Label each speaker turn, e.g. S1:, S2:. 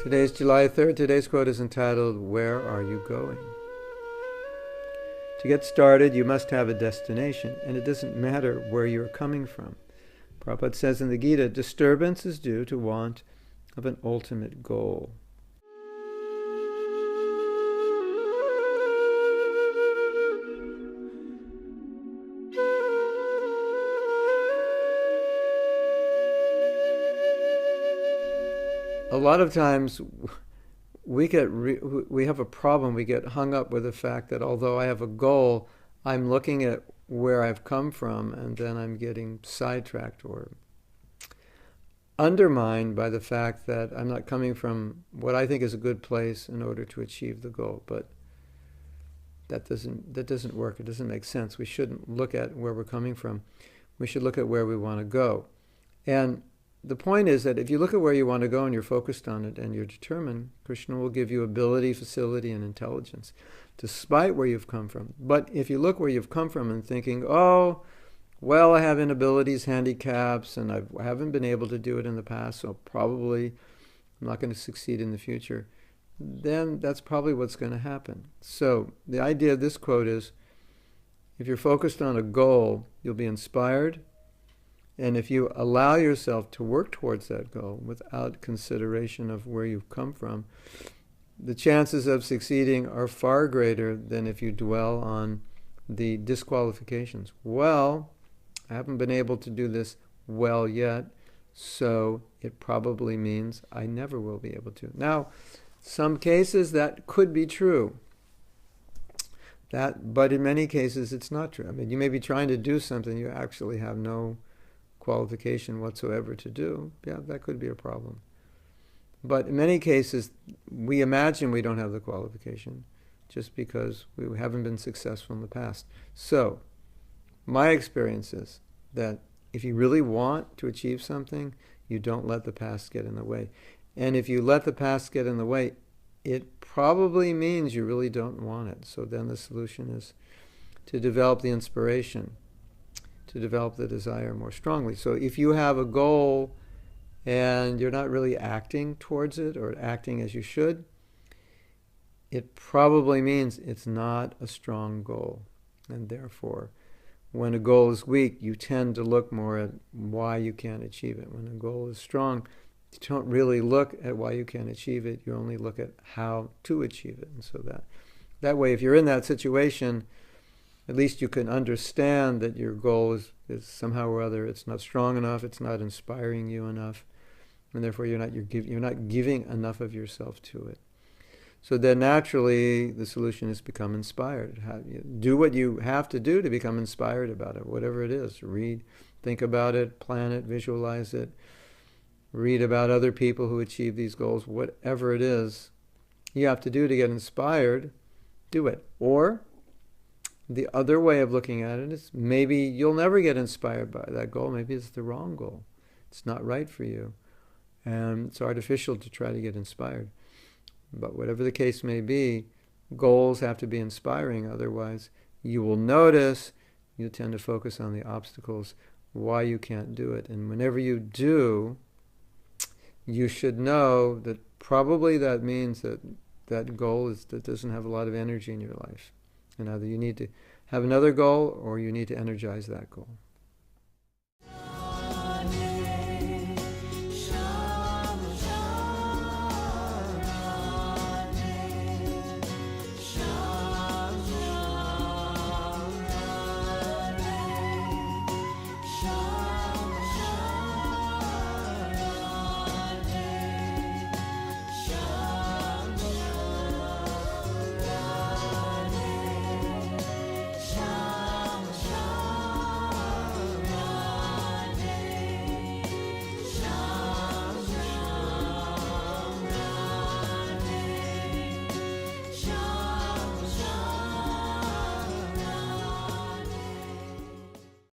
S1: Today's July 3rd. Today's quote is entitled, "Where are you going?" To get started, you must have a destination, and it doesn't matter where you're coming from. Prabhupada says in the Gita, disturbance is due to want of an ultimate goal. A lot of times we have a problem. We get hung up with the fact that although I have a goal, I'm looking at where I've come from, and then I'm getting sidetracked or undermined by the fact that I'm not coming from what I think is a good place in order to achieve the goal. But that doesn't work. It doesn't make sense. We shouldn't look at where we're coming from. We should look at where we want to go. And the point is that if you look at where you want to go and you're focused on it and you're determined, Krishna will give you ability, facility, and intelligence, despite where you've come from. But if you look where you've come from and thinking, oh, well, I have inabilities, handicaps, and I haven't been able to do it in the past, so probably I'm not going to succeed in the future, then that's probably what's going to happen. So the idea of this quote is, if you're focused on a goal, you'll be inspired. And if you allow yourself to work towards that goal without consideration of where you've come from, the chances of succeeding are far greater than if you dwell on the disqualifications. Well, I haven't been able to do this well yet, so it probably means I never will be able to. Now, some cases that could be true. But in many cases it's not true. I mean, you may be trying to do something you actually have no qualification whatsoever to do. Yeah, that could be a problem. But in many cases, we imagine we don't have the qualification just because we haven't been successful in the past. So, my experience is that if you really want to achieve something, you don't let the past get in the way. And if you let the past get in the way, it probably means you really don't want it. So then the solution is to develop the inspiration, to develop the desire more strongly. So if you have a goal and you're not really acting towards it or acting as you should, it probably means it's not a strong goal. And therefore, when a goal is weak, you tend to look more at why you can't achieve it. When a goal is strong, you don't really look at why you can't achieve it. You only look at how to achieve it. And so that way, if you're in that situation, at least you can understand that your goal is somehow or other, it's not strong enough, it's not inspiring you enough, and therefore you're not giving enough of yourself to it. So then naturally the solution is become inspired. Do what you have to do to become inspired about it, whatever it is. Read, think about it, plan it, visualize it, read about other people who achieve these goals, whatever it is you have to do to get inspired, do it. Or the other way of looking at it is maybe you'll never get inspired by that goal. Maybe it's the wrong goal. It's not right for you. And it's artificial to try to get inspired. But whatever the case may be, goals have to be inspiring. Otherwise, you will notice you tend to focus on the obstacles, why you can't do it. And whenever you do, you should know that probably that means that goal that doesn't have a lot of energy in your life. And either you need to have another goal or you need to energize that goal.